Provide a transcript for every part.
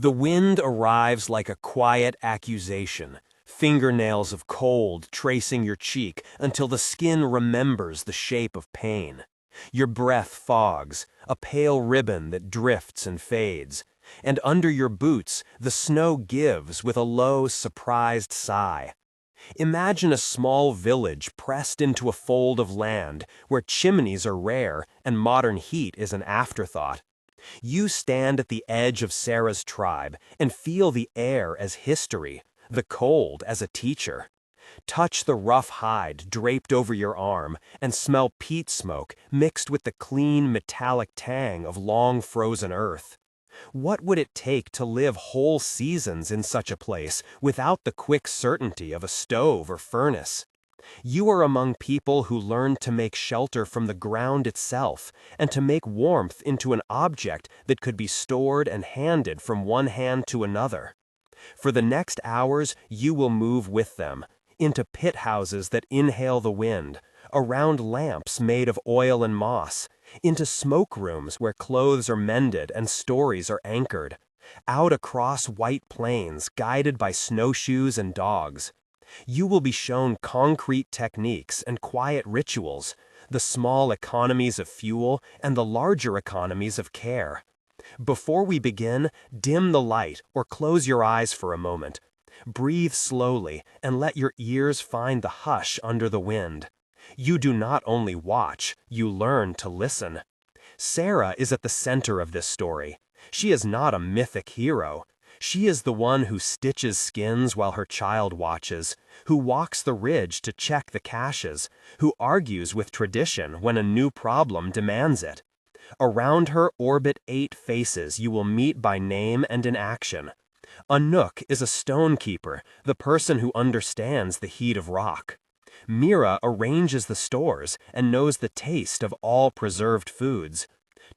The wind arrives like a quiet accusation, fingernails of cold tracing your cheek until the skin remembers the shape of pain. Your breath fogs, a pale ribbon that drifts and fades, and under your boots the snow gives with a low, surprised sigh. Imagine a small village pressed into a fold of land where chimneys are rare and modern heat is an afterthought. You stand at the edge of Sarah's tribe and feel the air as history, the cold as a teacher. Touch the rough hide draped over your arm and smell peat smoke mixed with the clean metallic tang of long frozen earth. What would it take to live whole seasons in such a place without the quick certainty of a stove or furnace? You are among people who learned to make shelter from the ground itself and to make warmth into an object that could be stored and handed from one hand to another. For the next hours, you will move with them, into pit houses that inhale the wind, around lamps made of oil and moss, into smoke rooms where clothes are mended and stories are anchored, out across white plains guided by snowshoes and dogs. You will be shown concrete techniques and quiet rituals, the small economies of fuel and the larger economies of care. Before we begin, dim the light or close your eyes for a moment. Breathe slowly and let your ears find the hush under the wind. You do not only watch, you learn to listen. Sarah is at the center of this story. She is not a mythic hero. She is the one who stitches skins while her child watches, who walks the ridge to check the caches, who argues with tradition when a new problem demands it. Around her orbit 8 faces you will meet by name and in action. Anouk is a stonekeeper, the person who understands the heat of rock. Mira arranges the stores and knows the taste of all preserved foods.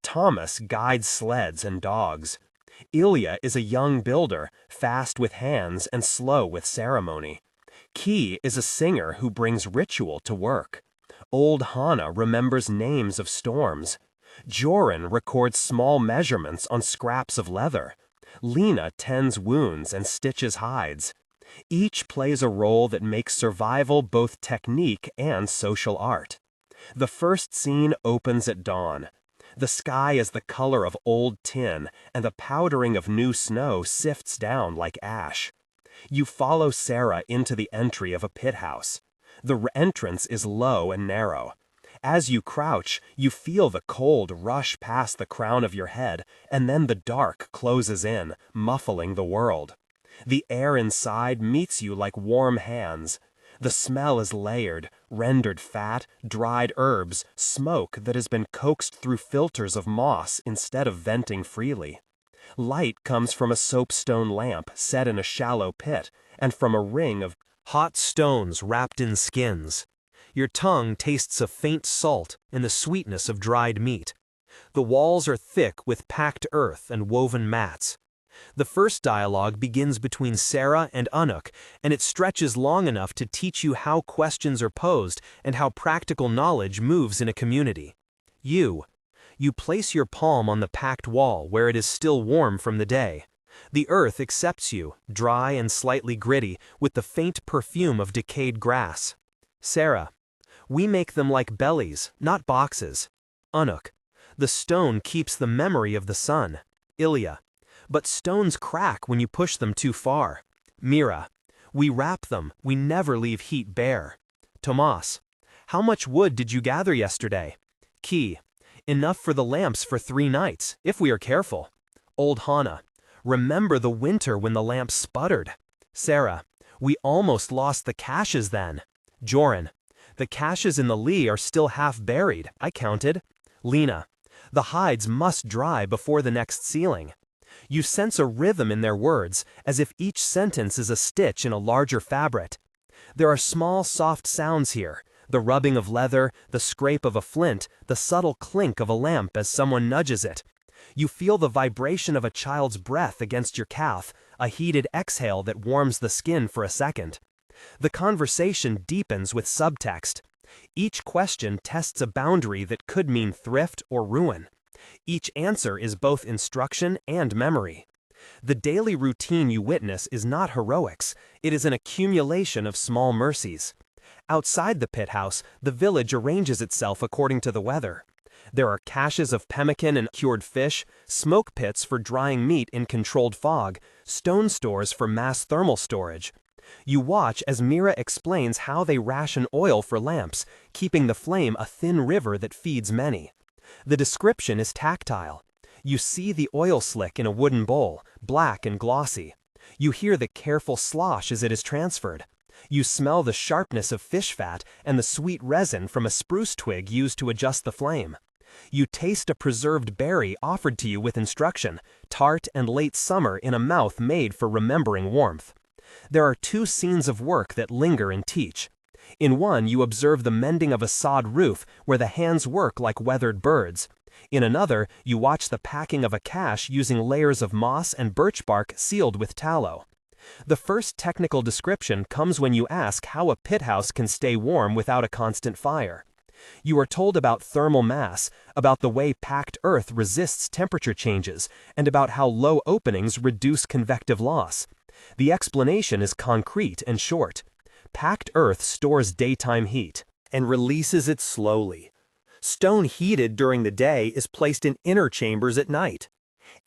Thomas guides sleds and dogs. Ilya is a young builder, fast with hands and slow with ceremony. Key is a singer who brings ritual to work. Old Hannah remembers names of storms. Joran records small measurements on scraps of leather. Lena tends wounds and stitches hides. Each plays a role that makes survival both technique and social art. The first scene opens at dawn. The sky is the color of old tin, and the powdering of new snow sifts down like ash. You follow Sarah into the entry of a pit house. The entrance is low and narrow. As you crouch, you feel the cold rush past the crown of your head, and then the dark closes in, muffling the world. The air inside meets you like warm hands. The smell is layered, rendered fat, dried herbs, smoke that has been coaxed through filters of moss instead of venting freely. Light comes from a soapstone lamp set in a shallow pit, and from a ring of hot stones wrapped in skins. Your tongue tastes of faint salt and the sweetness of dried meat. The walls are thick with packed earth and woven mats. The first dialogue begins between Sarah and Anouk, and it stretches long enough to teach you how questions are posed and how practical knowledge moves in a community. You place your palm on the packed wall where it is still warm from the day. The earth accepts you, dry and slightly gritty, with the faint perfume of decayed grass. Sarah: we make them like bellies, not boxes. Anouk: the stone keeps the memory of the sun. Ilya: but stones crack when you push them too far. Mira: we wrap them, we never leave heat bare. Tomas: how much wood did you gather yesterday? Key: enough for the lamps for 3 nights, if we are careful. Old Hannah: remember the winter when the lamps sputtered. Sarah: we almost lost the caches then. Joran: the caches in the lee are still half buried, I counted. Lena: the hides must dry before the next sealing. You sense a rhythm in their words, as if each sentence is a stitch in a larger fabric. There are small soft sounds here, the rubbing of leather, the scrape of a flint, the subtle clink of a lamp as someone nudges it. You feel the vibration of a child's breath against your calf, a heated exhale that warms the skin for a second. The conversation deepens with subtext. Each question tests a boundary that could mean thrift or ruin. Each answer is both instruction and memory. The daily routine you witness is not heroics, it is an accumulation of small mercies. Outside the pit house, the village arranges itself according to the weather. There are caches of pemmican and cured fish, smoke pits for drying meat in controlled fog, stone stores for mass thermal storage. You watch as Mira explains how they ration oil for lamps, keeping the flame a thin river that feeds many. The description is tactile. You see the oil slick in a wooden bowl, black and glossy. You hear the careful slosh as it is transferred. You smell the sharpness of fish fat and the sweet resin from a spruce twig used to adjust the flame. You taste a preserved berry offered to you with instruction, tart and late summer in a mouth made for remembering warmth. There are two scenes of work that linger and teach. In one, you observe the mending of a sod roof where the hands work like weathered birds. In another, you watch the packing of a cache using layers of moss and birch bark sealed with tallow. The first technical description comes when you ask how a pit house can stay warm without a constant fire. You are told about thermal mass, about the way packed earth resists temperature changes, and about how low openings reduce convective loss. The explanation is concrete and short. Packed earth stores daytime heat and releases it slowly. Stone heated during the day is placed in inner chambers at night.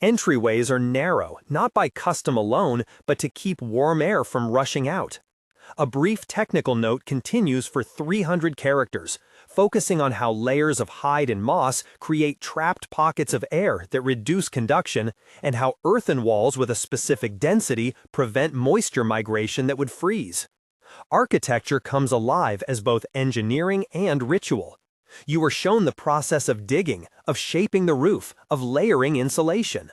Entryways are narrow, not by custom alone, but to keep warm air from rushing out. A brief technical note continues for 300 characters, focusing on how layers of hide and moss create trapped pockets of air that reduce conduction, and how earthen walls with a specific density prevent moisture migration that would freeze. Architecture comes alive as both engineering and ritual. You are shown the process of digging, of shaping the roof, of layering insulation.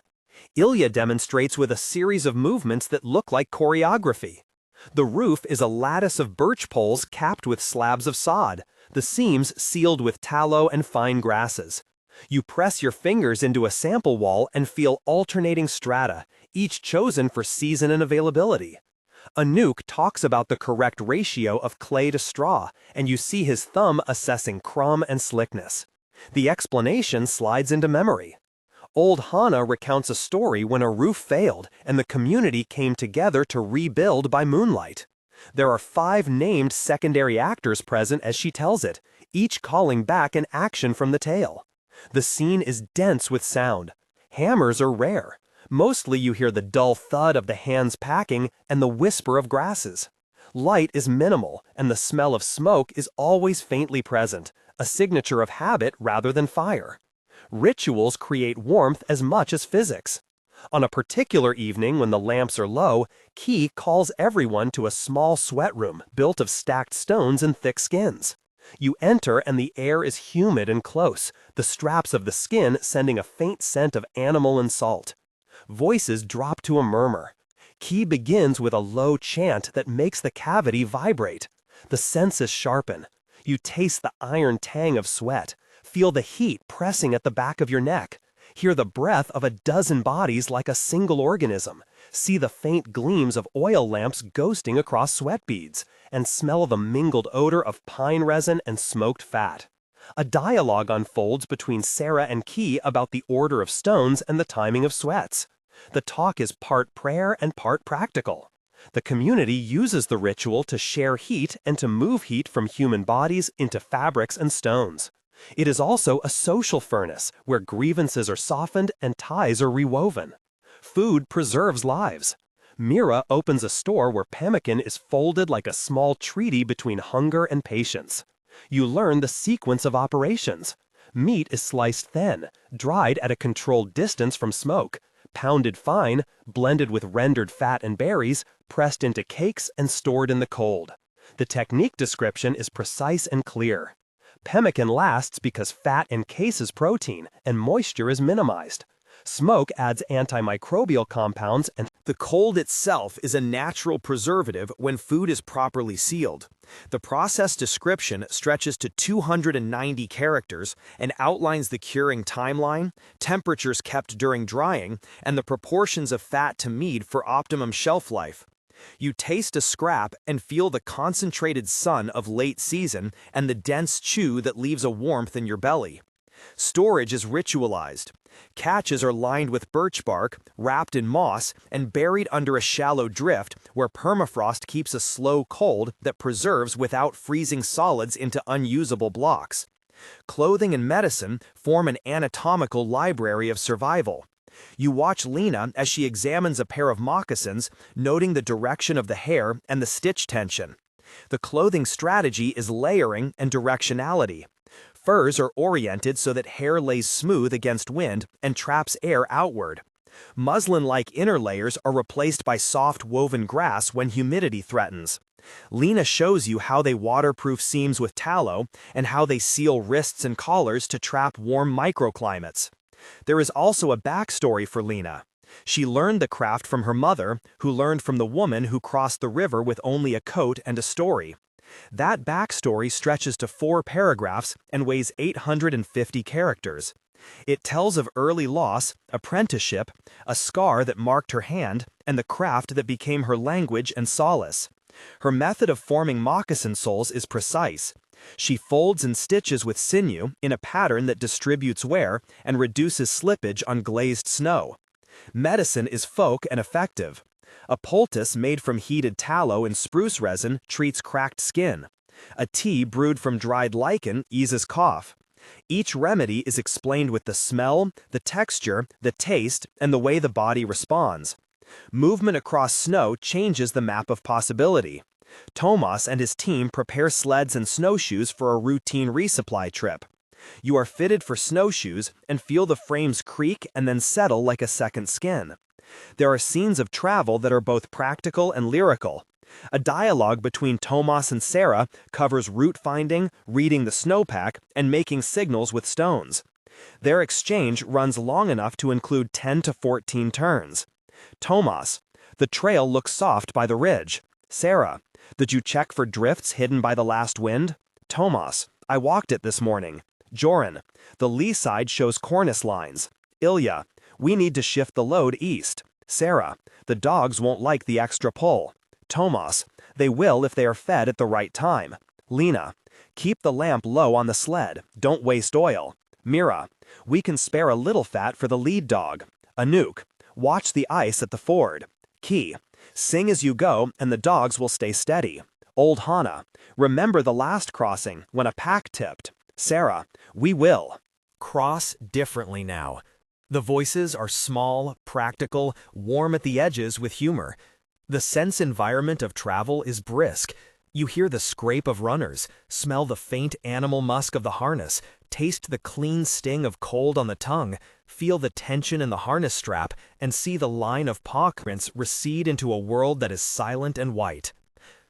Ilya demonstrates with a series of movements that look like choreography. The roof is a lattice of birch poles capped with slabs of sod, the seams sealed with tallow and fine grasses. You press your fingers into a sample wall and feel alternating strata, each chosen for season and availability. Anouk talks about the correct ratio of clay to straw, and you see his thumb assessing crumb and slickness. The explanation slides into memory. Old Hannah recounts a story when a roof failed and the community came together to rebuild by moonlight. There are 5 named secondary actors present as she tells it, each calling back an action from the tale. The scene is dense with sound. Hammers are rare. Mostly you hear the dull thud of the hands packing and the whisper of grasses. Light is minimal, and the smell of smoke is always faintly present, a signature of habit rather than fire. Rituals create warmth as much as physics. On a particular evening when the lamps are low, Key calls everyone to a small sweat room built of stacked stones and thick skins. You enter and the air is humid and close, the straps of the skin sending a faint scent of animal and salt. Voices drop to a murmur. Key begins with a low chant that makes the cavity vibrate. The senses sharpen. You taste the iron tang of sweat, feel the heat pressing at the back of your neck, hear the breath of a dozen bodies like a single organism, see the faint gleams of oil lamps ghosting across sweat beads, and smell the mingled odor of pine resin and smoked fat. A dialogue unfolds between Sarah and Key about the order of stones and the timing of sweats. The talk is part prayer and part practical. The community uses the ritual to share heat and to move heat from human bodies into fabrics and stones. It is also a social furnace where grievances are softened and ties are rewoven. Food preserves lives. Mira opens a store where pemmican is folded like a small treaty between hunger and patience. You learn the sequence of operations. Meat is sliced thin, dried at a controlled distance from smoke, pounded fine, blended with rendered fat and berries, pressed into cakes and stored in the cold. The technique description is precise and clear. Pemmican lasts because fat encases protein and moisture is minimized. Smoke adds antimicrobial compounds, and the cold itself is a natural preservative when food is properly sealed. The process description stretches to 290 characters and outlines the curing timeline, temperatures kept during drying, and the proportions of fat to meat for optimum shelf life. You taste a scrap and feel the concentrated sun of late season and the dense chew that leaves a warmth in your belly. Storage is ritualized. Caches are lined with birch bark, wrapped in moss, and buried under a shallow drift where permafrost keeps a slow cold that preserves without freezing solids into unusable blocks. Clothing and medicine form an anatomical library of survival. You watch Lena as she examines a pair of moccasins, noting the direction of the hair and the stitch tension. The clothing strategy is layering and directionality. Furs are oriented so that hair lays smooth against wind and traps air outward. Muslin-like inner layers are replaced by soft woven grass when humidity threatens. Lena shows you how they waterproof seams with tallow and how they seal wrists and collars to trap warm microclimates. There is also a backstory for Lena. She learned the craft from her mother, who learned from the woman who crossed the river with only a coat and a story. That backstory stretches to 4 paragraphs and weighs 850 characters. It tells of early loss, apprenticeship, a scar that marked her hand, and the craft that became her language and solace. Her method of forming moccasin soles is precise. She folds and stitches with sinew in a pattern that distributes wear and reduces slippage on glazed snow. Medicine is folk and effective. A poultice made from heated tallow and spruce resin treats cracked skin. A tea brewed from dried lichen eases cough. Each remedy is explained with the smell, the texture, the taste, and the way the body responds. Movement across snow changes the map of possibility. Tomas and his team prepare sleds and snowshoes for a routine resupply trip. You are fitted for snowshoes and feel the frames creak and then settle like a second skin. There are scenes of travel that are both practical and lyrical. A dialogue between Tomas and Sarah covers route finding, reading the snowpack, and making signals with stones. Their exchange runs long enough to include 10 to 14 turns. Tomas: the trail looks soft by the ridge. Sarah: did you check for drifts hidden by the last wind? Tomas: I walked it this morning. Joran: the lee side shows cornice lines. Ilya: we need to shift the load east. Sarah: the dogs won't like the extra pull. Tomas: they will if they are fed at the right time. Lena: keep the lamp low on the sled, don't waste oil. Mira: we can spare a little fat for the lead dog. Anouk: watch the ice at the ford. Key: sing as you go and the dogs will stay steady. Old Hannah: remember the last crossing when a pack tipped. Sarah: we will. Cross differently now. The voices are small, practical, warm at the edges with humor. The sense environment of travel is brisk. You hear the scrape of runners, smell the faint animal musk of the harness, taste the clean sting of cold on the tongue, feel the tension in the harness strap, and see the line of paw prints recede into a world that is silent and white.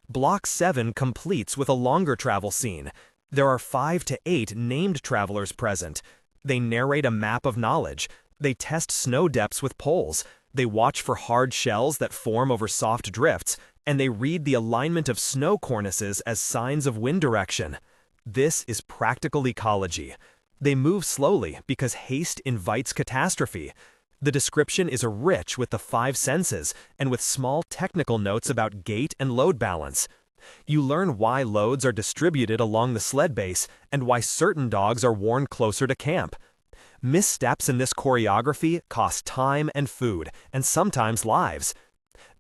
Block 7 completes with a longer travel scene. There are 5 to 8 named travelers present. They narrate a map of knowledge. They test snow depths with poles. They watch for hard shells that form over soft drifts, and they read the alignment of snow cornices as signs of wind direction. This is practical ecology. They move slowly because haste invites catastrophe. The description is rich with the 5 senses and with small technical notes about gait and load balance. You learn why loads are distributed along the sled base and why certain dogs are worn closer to camp. Missteps in this choreography cost time and food, and sometimes lives.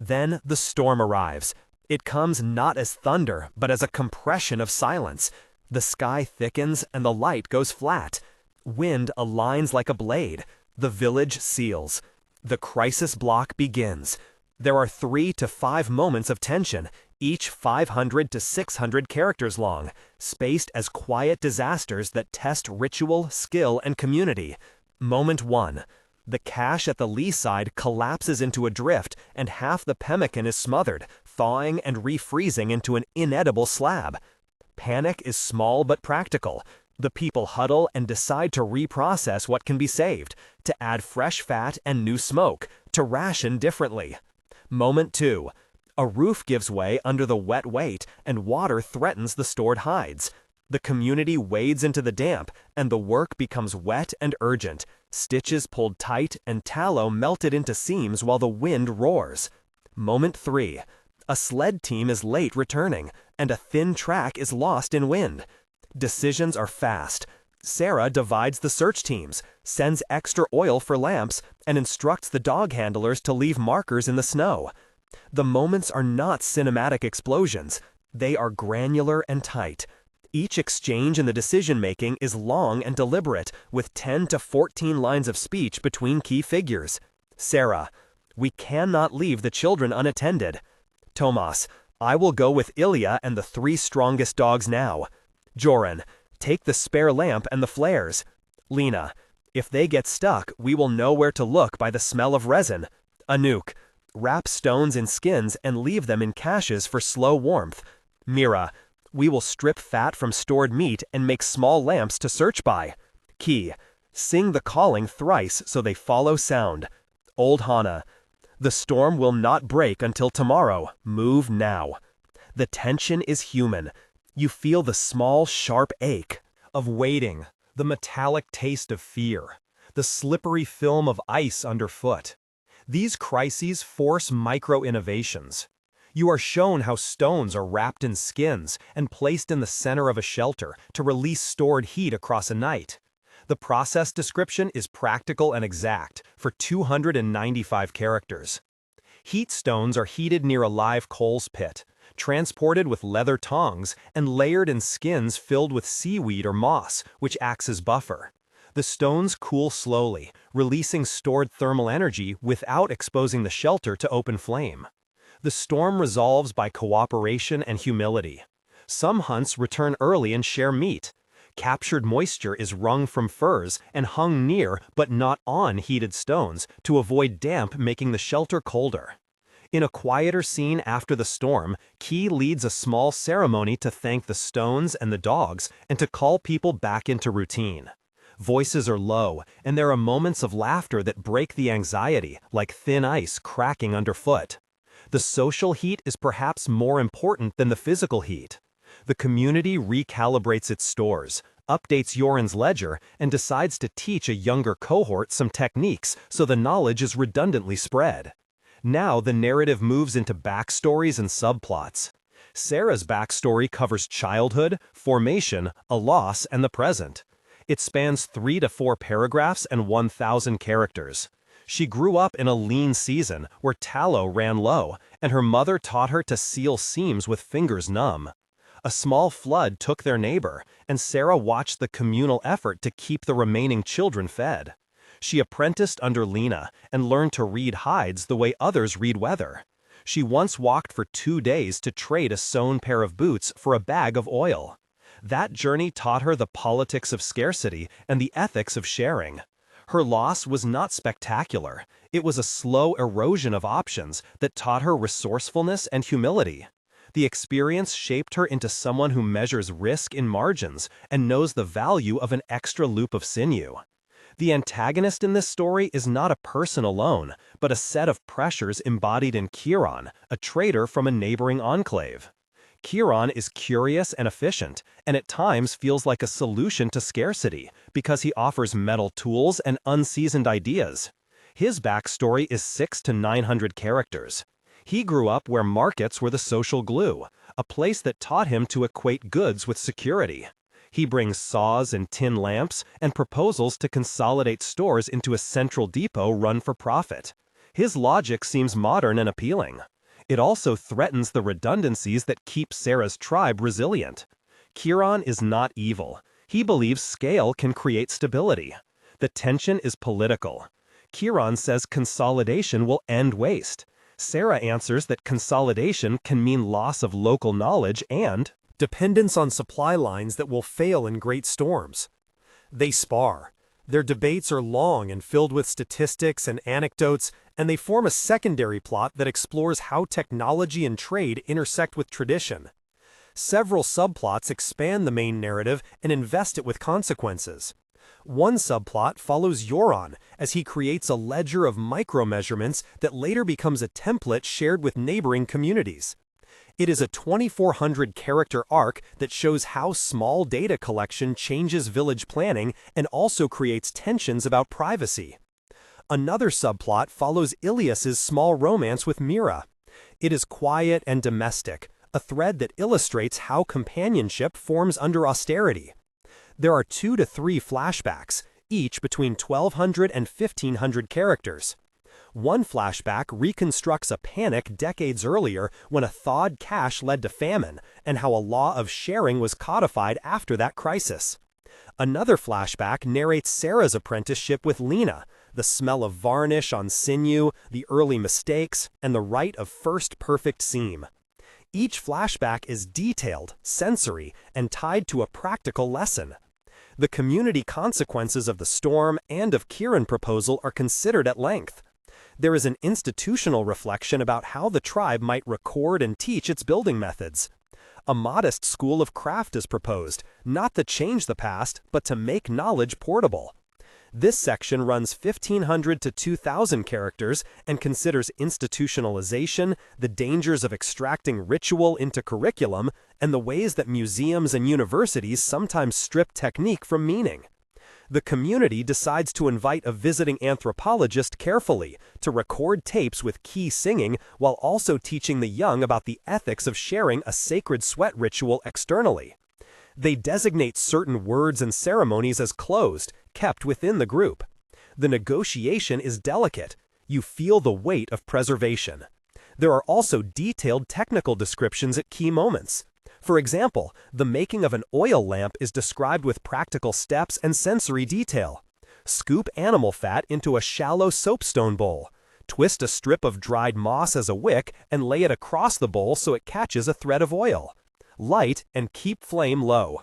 Then the storm arrives. It comes not as thunder, but as a compression of silence. The sky thickens and the light goes flat. Wind aligns like a blade. The village seals. The crisis block begins. There are 3 to 5 moments of tension, each 500 to 600 characters long, spaced as quiet disasters that test ritual, skill, and community. Moment 1. The cache at the lee side collapses into a drift, and half the pemmican is smothered, thawing and refreezing into an inedible slab. Panic is small but practical. The people huddle and decide to reprocess what can be saved, to add fresh fat and new smoke, to ration differently. Moment 2. A roof gives way under the wet weight, and water threatens the stored hides. The community wades into the damp, and the work becomes wet and urgent. Stitches pulled tight and tallow melted into seams while the wind roars. Moment 3. A sled team is late returning, and a thin track is lost in wind. Decisions are fast. Sarah divides the search teams, sends extra oil for lamps, and instructs the dog handlers to leave markers in the snow. The moments are not cinematic explosions. They are granular and tight. Each exchange in the decision-making is long and deliberate, with 10 to 14 lines of speech between key figures. Sarah: "We cannot leave the children unattended." Tomas: "I will go with Ilya and the 3 strongest dogs now." Joran: "Take the spare lamp and the flares." Lena: "If they get stuck, we will know where to look by the smell of resin." Anouk: "Wrap stones in skins and leave them in caches for slow warmth." Mira: "We will strip fat from stored meat and make small lamps to search by." Key: "Sing the calling thrice so they follow sound." Old Hannah: "The storm will not break until tomorrow. Move now." The tension is human. You feel the small, sharp ache of waiting, the metallic taste of fear, the slippery film of ice underfoot. These crises force micro-innovations. You are shown how stones are wrapped in skins and placed in the center of a shelter to release stored heat across a night. The process description is practical and exact for 295 characters. Heat stones are heated near a live coals pit, transported with leather tongs, and layered in skins filled with seaweed or moss, which acts as buffer. The stones cool slowly, releasing stored thermal energy without exposing the shelter to open flame. The storm resolves by cooperation and humility. Some hunts return early and share meat. Captured moisture is wrung from furs and hung near but not on heated stones to avoid damp making the shelter colder. In a quieter scene after the storm, Key leads a small ceremony to thank the stones and the dogs and to call people back into routine. Voices are low, and there are moments of laughter that break the anxiety, like thin ice cracking underfoot. The social heat is perhaps more important than the physical heat. The community recalibrates its stores, updates Yoren's ledger, and decides to teach a younger cohort some techniques so the knowledge is redundantly spread. Now the narrative moves into backstories and subplots. Sarah's backstory covers childhood, formation, a loss, and the present. It spans 3 to 4 paragraphs and 1,000 characters. She grew up in a lean season where tallow ran low, and her mother taught her to seal seams with fingers numb. A small flood took their neighbor, and Sarah watched the communal effort to keep the remaining children fed. She apprenticed under Lena and learned to read hides the way others read weather. She once walked for 2 days to trade a sewn pair of boots for a bag of oil. That journey taught her the politics of scarcity and the ethics of sharing. Her loss was not spectacular. It was a slow erosion of options that taught her resourcefulness and humility. The experience shaped her into someone who measures risk in margins and knows the value of an extra loop of sinew. The antagonist in this story is not a person alone, but a set of pressures embodied in Kieran, a trader from a neighboring enclave. Kieran is curious and efficient, and at times feels like a solution to scarcity because he offers metal tools and unseasoned ideas. His backstory is 600 to 900 characters. He grew up where markets were the social glue, a place that taught him to equate goods with security. He brings saws and tin lamps and proposals to consolidate stores into a central depot run for profit. His logic seems modern and appealing. It also threatens the redundancies that keep Sarah's tribe resilient. Kieran is not evil. He believes scale can create stability. The tension is political. Kieran says consolidation will end waste. Sarah answers that consolidation can mean loss of local knowledge and dependence on supply lines that will fail in great storms. They spar. Their debates are long and filled with statistics and anecdotes, and they form a secondary plot that explores how technology and trade intersect with tradition. Several subplots expand the main narrative and invest it with consequences. One subplot follows Yoran as he creates a ledger of micromeasurements that later becomes a template shared with neighboring communities. It is a 2,400-character arc that shows how small data collection changes village planning and also creates tensions about privacy. Another subplot follows Ilias's small romance with Mira. It is quiet and domestic, a thread that illustrates how companionship forms under austerity. There are 2 to 3 flashbacks, each between 1,200 and 1,500 characters. One flashback reconstructs a panic decades earlier when a thawed cache led to famine, and how a law of sharing was codified after that crisis. Another flashback narrates Sarah's apprenticeship with Lena, the smell of varnish on sinew, the early mistakes, and the rite of first perfect seam. Each flashback is detailed, sensory, and tied to a practical lesson. The community consequences of the storm and of Kieran's proposal are considered at length. There is an institutional reflection about how the tribe might record and teach its building methods. A modest school of craft is proposed, not to change the past, but to make knowledge portable. This section runs 1,500 to 2,000 characters and considers institutionalization, the dangers of extracting ritual into curriculum, and the ways that museums and universities sometimes strip technique from meaning. The community decides to invite a visiting anthropologist carefully to record tapes with key singing while also teaching the young about the ethics of sharing a sacred sweat ritual externally. They designate certain words and ceremonies as closed, kept within the group. The negotiation is delicate. You feel the weight of preservation. There are also detailed technical descriptions at key moments. For example, the making of an oil lamp is described with practical steps and sensory detail. Scoop animal fat into a shallow soapstone bowl. Twist a strip of dried moss as a wick and lay it across the bowl so it catches a thread of oil. Light and keep flame low.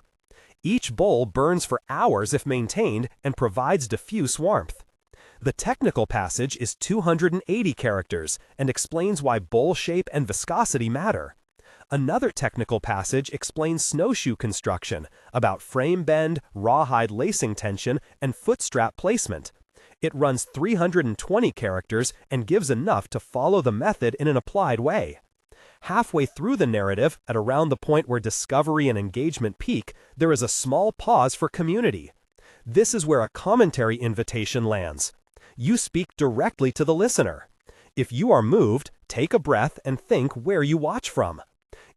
Each bowl burns for hours if maintained and provides diffuse warmth. The technical passage is 280 characters and explains why bowl shape and viscosity matter. Another technical passage explains snowshoe construction, about frame bend, rawhide lacing tension, and footstrap placement. It runs 320 characters and gives enough to follow the method in an applied way. Halfway through the narrative, at around the point where discovery and engagement peak, there is a small pause for community. This is where a commentary invitation lands. You speak directly to the listener. If you are moved, take a breath and think where you watch from.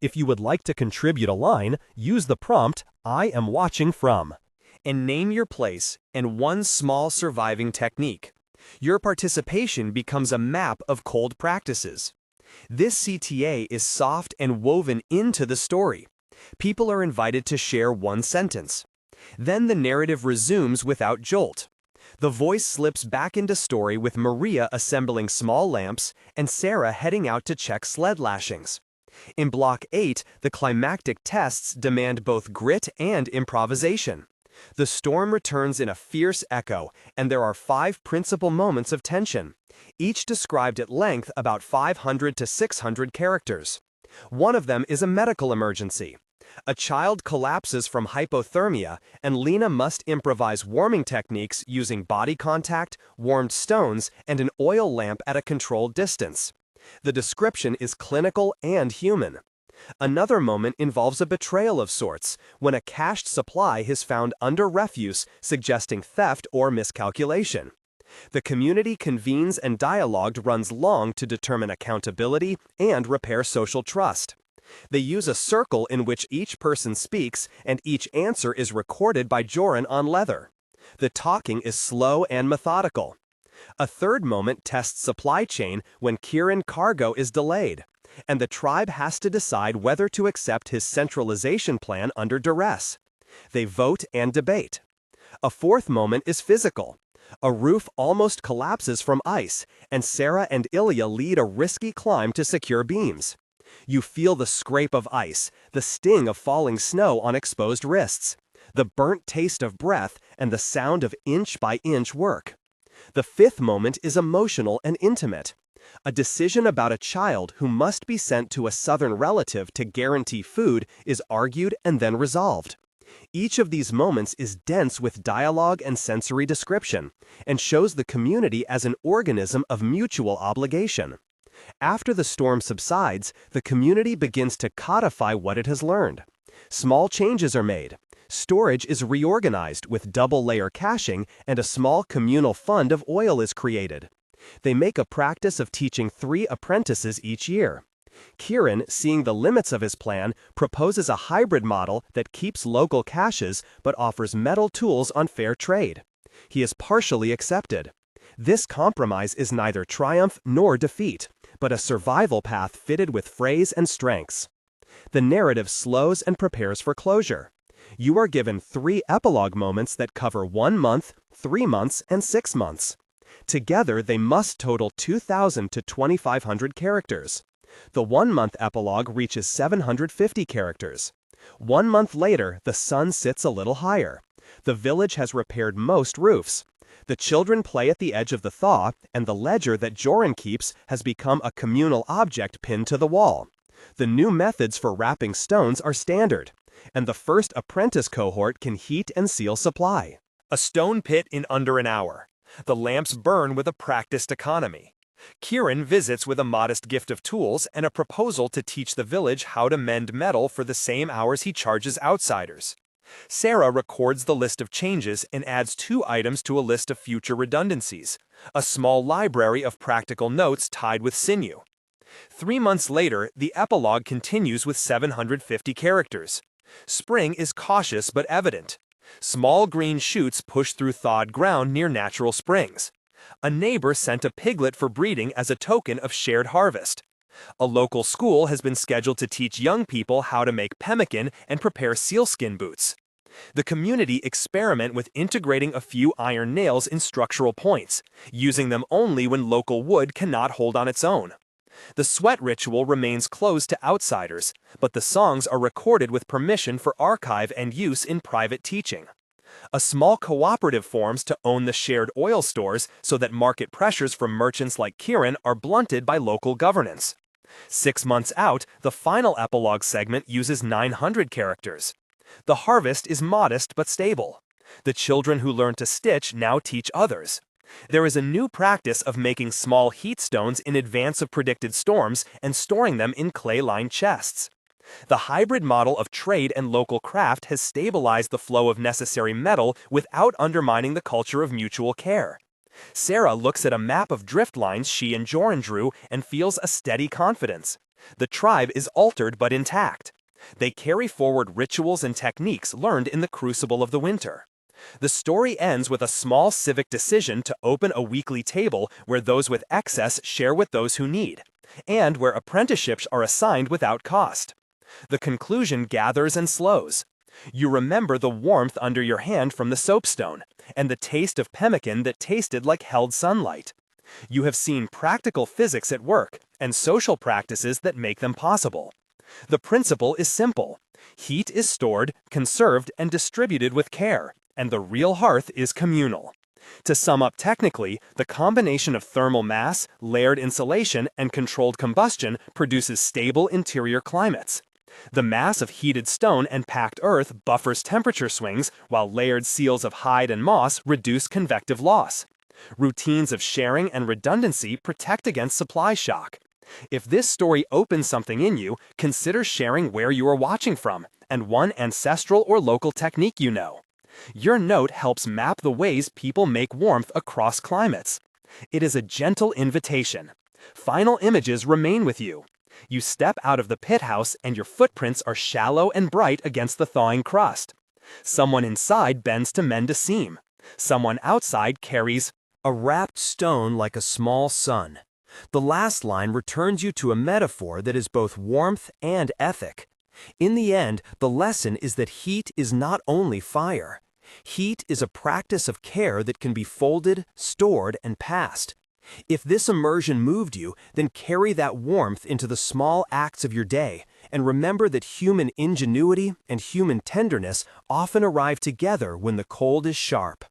If you would like to contribute a line, use the prompt, "I am watching from," and name your place and one small surviving technique. Your participation becomes a map of cold practices. This CTA is soft and woven into the story. People are invited to share one sentence. Then the narrative resumes without jolt. The voice slips back into story with Maria assembling small lamps and Sarah heading out to check sled lashings. In Block 8, the climactic tests demand both grit and improvisation. The storm returns in a fierce echo, and there are 5 principal moments of tension, each described at length, about 500 to 600 characters. One of them is a medical emergency. A child collapses from hypothermia, and Lena must improvise warming techniques using body contact, warmed stones, and an oil lamp at a controlled distance. The description is clinical and human. Another moment involves a betrayal of sorts, when a cached supply is found under refuse, suggesting theft or miscalculation. The community convenes and dialogue runs long to determine accountability and repair social trust. They use a circle in which each person speaks, and each answer is recorded by Joran on leather. The talking is slow and methodical. A third moment tests supply chain when Kieran's cargo is delayed, and the tribe has to decide whether to accept his centralization plan under duress. They vote and debate. A fourth moment is physical. A roof almost collapses from ice, and Sarah and Ilya lead a risky climb to secure beams. You feel the scrape of ice, the sting of falling snow on exposed wrists, the burnt taste of breath, and the sound of inch-by-inch work. The fifth moment is emotional and intimate. A decision about a child who must be sent to a southern relative to guarantee food is argued and then resolved. Each of these moments is dense with dialogue and sensory description, and shows the community as an organism of mutual obligation. After the storm subsides, the community begins to codify what it has learned. Small changes are made. Storage is reorganized with double-layer caching, and a small communal fund of oil is created. They make a practice of teaching 3 apprentices each year. Kieran, seeing the limits of his plan, proposes a hybrid model that keeps local caches but offers metal tools on fair trade. He is partially accepted. This compromise is neither triumph nor defeat, but a survival path fitted with phrase and strengths. The narrative slows and prepares for closure. You are given 3 epilogue moments that cover 1 month, 3 months, and 6 months. Together, they must total 2,000 to 2,500 characters. The 1-month epilogue reaches 750 characters. 1 month later, the sun sits a little higher. The village has repaired most roofs. The children play at the edge of the thaw, and the ledger that Joran keeps has become a communal object pinned to the wall. The new methods for wrapping stones are standard, and the first apprentice cohort can heat and seal supply. A stone pit in under an hour. The lamps burn with a practiced economy. Kieran visits with a modest gift of tools and a proposal to teach the village how to mend metal for the same hours he charges outsiders. Sarah records the list of changes and adds 2 items to a list of future redundancies, a small library of practical notes tied with sinew. 3 months later, the epilogue continues with 750 characters. Spring is cautious but evident. Small green shoots push through thawed ground near natural springs. A neighbor sent a piglet for breeding as a token of shared harvest. A local school has been scheduled to teach young people how to make pemmican and prepare sealskin boots. The community experiment with integrating a few iron nails in structural points, using them only when local wood cannot hold on its own. The sweat ritual remains closed to outsiders, but the songs are recorded with permission for archive and use in private teaching. A small cooperative forms to own the shared oil stores so that market pressures from merchants like Kieran are blunted by local governance. 6 months out, the final epilogue segment uses 900 characters. The harvest is modest but stable. The children who learn to stitch now teach others. There is a new practice of making small heat stones in advance of predicted storms and storing them in clay-lined chests. The hybrid model of trade and local craft has stabilized the flow of necessary metal without undermining the culture of mutual care. Sarah looks at a map of drift lines she and Joran drew and feels a steady confidence. The tribe is altered but intact. They carry forward rituals and techniques learned in the crucible of the winter. The story ends with a small civic decision to open a weekly table where those with excess share with those who need, and where apprenticeships are assigned without cost. The conclusion gathers and slows. You remember the warmth under your hand from the soapstone, and the taste of pemmican that tasted like held sunlight. You have seen practical physics at work, and social practices that make them possible. The principle is simple. Heat is stored, conserved, and distributed with care, and the real hearth is communal. To sum up technically, the combination of thermal mass, layered insulation, and controlled combustion produces stable interior climates. The mass of heated stone and packed earth buffers temperature swings, while layered seals of hide and moss reduce convective loss. Routines of sharing and redundancy protect against supply shock. If this story opens something in you, consider sharing where you are watching from, and one ancestral or local technique you know. Your note helps map the ways people make warmth across climates. It is a gentle invitation. Final images remain with you. You step out of the pit house and your footprints are shallow and bright against the thawing crust. Someone inside bends to mend a seam. Someone outside carries a wrapped stone like a small sun. The last line returns you to a metaphor that is both warmth and ethic. In the end, the lesson is that heat is not only fire. Heat is a practice of care that can be folded, stored, and passed. If this immersion moved you, then carry that warmth into the small acts of your day, and remember that human ingenuity and human tenderness often arrive together when the cold is sharp.